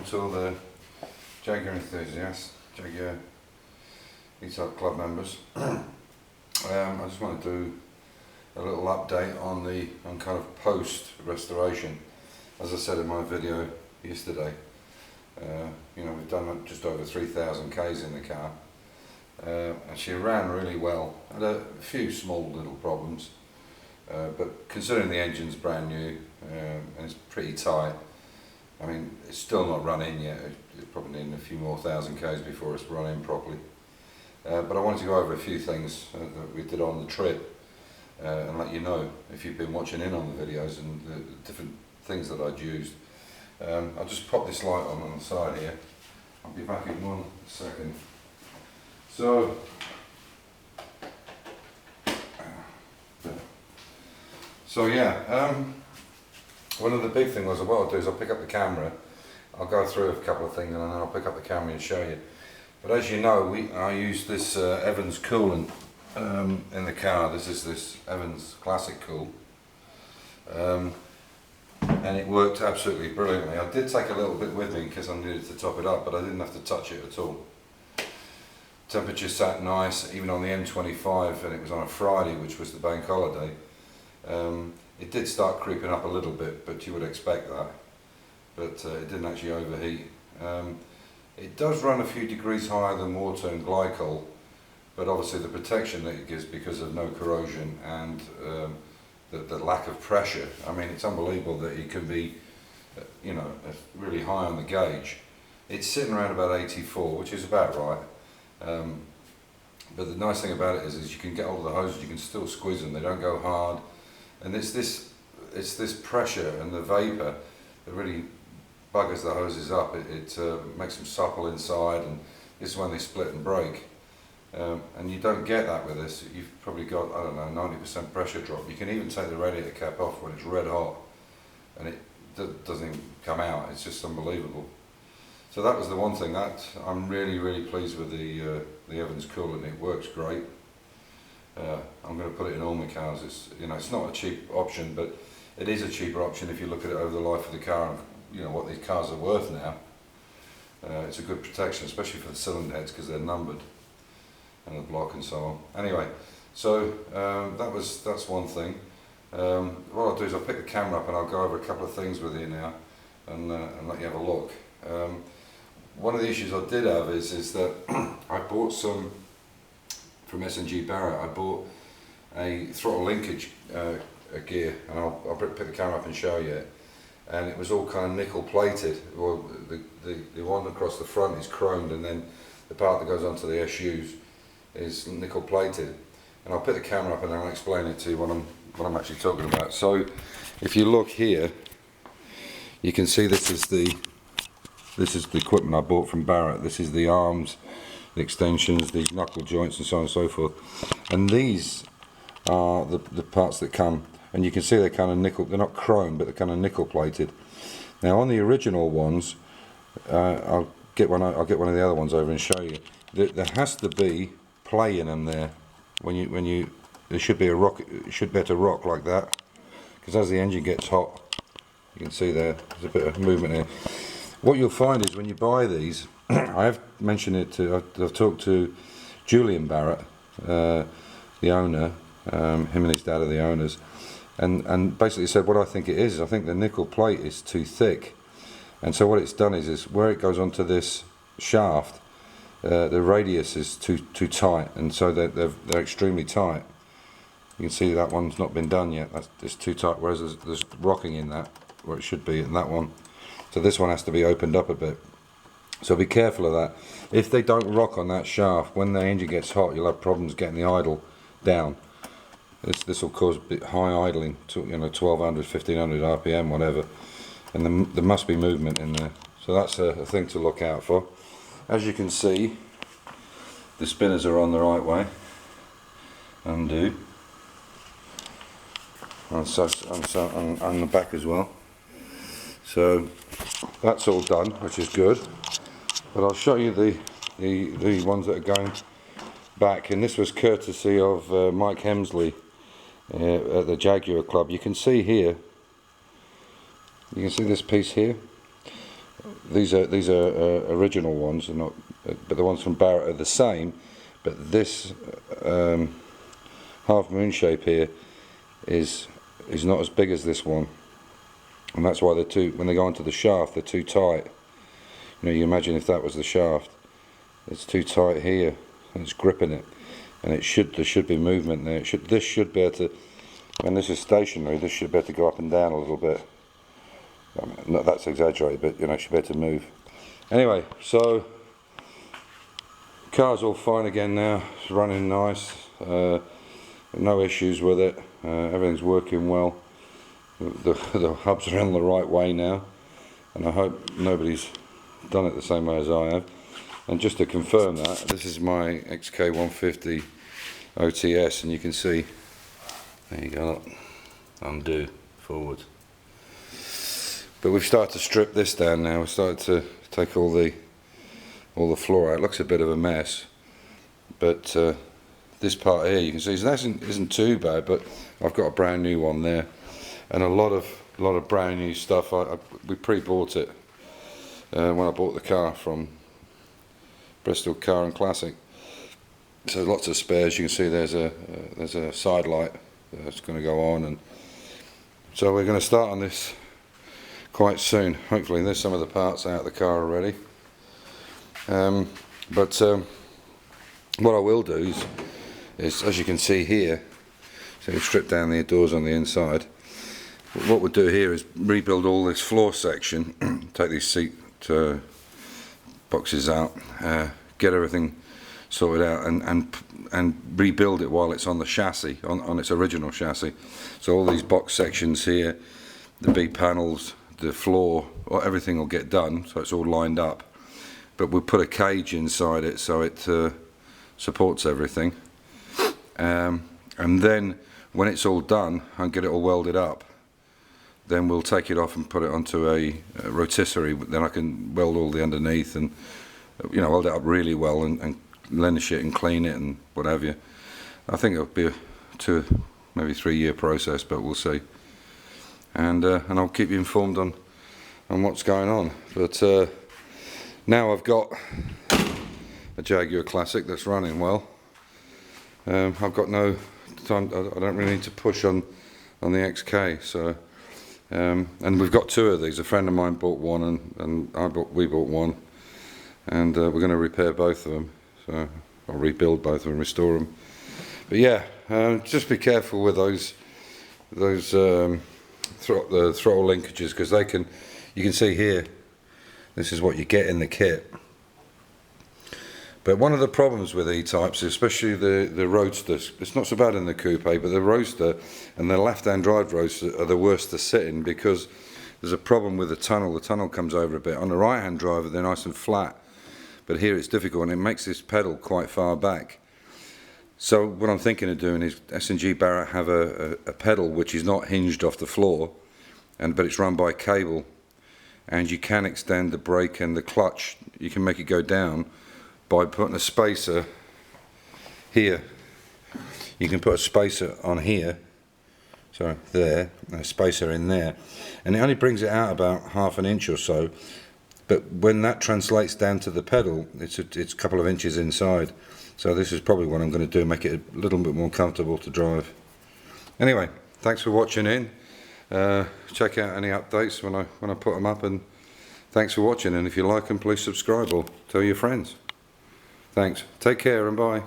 to all the Jaguar enthusiasts, Jaguar E-Type Club members. I just want to do a little update on kind of post restoration. As I said in my video yesterday, we've done just over 3,000 Ks in the car, and she ran really well. Had a few small little problems, but considering the engine's brand new and it's pretty tight, I mean, it's still not run in yet. It's probably needing a few more thousand Ks before it's run in properly. But I wanted to go over a few things that we did on the trip and let you know if you've been watching in on the videos and the different things that I'd used. I'll just pop this light on the side here. I'll be back in 1 second. So yeah, one of the big things was, what I'll do is I'll pick up the camera, I'll go through a couple of things and then I'll pick up the camera and show you. But as you know, I use this Evans coolant in the car. This is this Evans Classic Cool. And it worked absolutely brilliantly. I did take a little bit with me because I needed to top it up, but I didn't have to touch it at all. Temperature sat nice, even on the M25, and it was on a Friday, which was the bank holiday. It did start creeping up a little bit, but you would expect that. But it didn't actually overheat. It does run a few degrees higher than water and glycol, but obviously the protection that it gives because of no corrosion and the lack of pressure. I mean, it's unbelievable that it can be, really high on the gauge. It's sitting around about 84, which is about right. But the nice thing about it is you can get hold of the hoses, you can still squeeze them, they don't go hard. And it's this pressure and the vapour that really buggers the hoses up. It makes them supple inside, and this is when they split and break. And you don't get that with this. You've probably got, I don't know, 90% pressure drop. You can even take the radiator cap off when it's red hot and it doesn't even come out. It's just unbelievable. So that was the one thing that I'm really pleased with the Evans coolant. It works great. I'm going to put it in all my cars. It's not a cheap option, but it is a cheaper option if you look at it over the life of the car and what these cars are worth now. It's a good protection, especially for the cylinder heads because they're numbered, and the block and so on. Anyway, so that's one thing. What I'll do is I'll pick the camera up and I'll go over a couple of things with you now and let you have a look. One of the issues I did have is that I bought some from S&G Barrett. I bought a throttle linkage gear, and I'll pick the camera up and show you it. And it was all kind of nickel plated. Well, the one across the front is chromed, and then the part that goes onto the SUs is nickel plated. And I'll put the camera up and I'll explain it to you what I'm actually talking about. So if you look here, you can see this is the equipment I bought from Barrett. This is the arms, the extensions, the knuckle joints and so on and so forth. And these are the parts that come, and you can see they're kind of nickel, they're not chrome, but they're kind of nickel plated. Now on the original ones, I'll get one of the other ones over and show you. There has to be play in them there. There should be a rock, it should be able to rock like that, because as the engine gets hot, you can see there's a bit of movement here. What you'll find is when you buy these, I have mentioned it I've talked to Julian Barrett, the owner, him and his dad are the owners, and basically said what I think it is. I think the nickel plate is too thick, and so what it's done is where it goes onto this shaft, the radius is too tight, and so they're extremely tight. You can see that one's not been done yet. It's too tight, whereas there's rocking in that where it should be in that one. So this one has to be opened up a bit. So be careful of that. If they don't rock on that shaft, when the engine gets hot, you'll have problems getting the idle down. This will cause a bit high idling, to 1200, 1500 RPM, whatever. And there must be movement in there. So that's a thing to look out for. As you can see, the spinners are on the right way. Undo. And the back as well. So that's all done, which is good. But I'll show you the ones that are going back, and this was courtesy of Mike Hemsley at the Jaguar Club. You can see here, you can see this piece here. these are original ones, and not, but the ones from Barrett are the same. But this half moon shape here is not as big as this one, and that's why they're too. When they go onto the shaft, they're too tight. You know, you imagine if that was the shaft, it's too tight here, and it's gripping it, and there should be movement there. This should be able to. When this is stationary, this should be able to go up and down a little bit. I mean, not that's exaggerated, but you know, it should be able to move. Anyway, so car's all fine again now. It's running nice. No issues with it. Everything's working well. The hubs are in the right way now, and I hope nobody's done it the same way as I have. And just to confirm that, this is my XK150 OTS, and you can see. There you go, look. Undo, forward. But we've started to strip this down now. We've started to take all the floor out. It looks a bit of a mess, but this part here, you can see, it isn't too bad. But I've got a brand new one there, and a lot of brand new stuff. We pre-bought it when I bought the car from Bristol Car and Classic. So lots of spares. You can see there's a side light that's going to go on, and so we're going to start on this quite soon. Hopefully there's some of the parts out of the car already. But what I will do is, as you can see here, so we strip down the doors on the inside. What we'll do here is rebuild all this floor section, take these seat boxes out, get everything sorted out, and rebuild it while it's on the chassis, on its original chassis. So all these box sections here, the B panels, the floor, everything will get done, so it's all lined up. But we'll put a cage inside it so it supports everything. And then when it's all done and get it all welded up, then we'll take it off and put it onto a rotisserie. Then I can weld all the underneath and, you know, weld it up really well and lenish it and clean it and what have you. I think it'll be a 2, maybe 3 year process, but we'll see. And I'll keep you informed on what's going on. But now I've got a Jaguar Classic that's running well. I've got no time. I don't really need to push on the XK. So and we've got 2 of these. A friend of mine bought one, and we bought one, and we're going to repair both of them. So I'll rebuild both of them, restore them. But yeah, just be careful with those the throttle linkages, because you can see here, this is what you get in the kit. But one of the problems with E-types, especially the Roadsters, it's not so bad in the coupe, but the Roadster and the left-hand drive Roadster are the worst to sit in, because there's a problem with the tunnel. The tunnel comes over a bit. On the right-hand drive, they're nice and flat, but here it's difficult, and it makes this pedal quite far back. So what I'm thinking of doing is S&G Barrett have a pedal which is not hinged off the floor, but it's run by cable, and you can extend the brake and the clutch. You can make it go down by putting a spacer here. You can put a spacer on here, sorry, there, and a spacer in there, and it only brings it out about ½ an inch or so. But when that translates down to the pedal, it's a couple of inches inside. So this is probably what I'm going to do, make it a little bit more comfortable to drive. Anyway, thanks for watching in. Check out any updates when I put them up, and thanks for watching. And if you like them, please subscribe or tell your friends. Thanks. Take care and bye.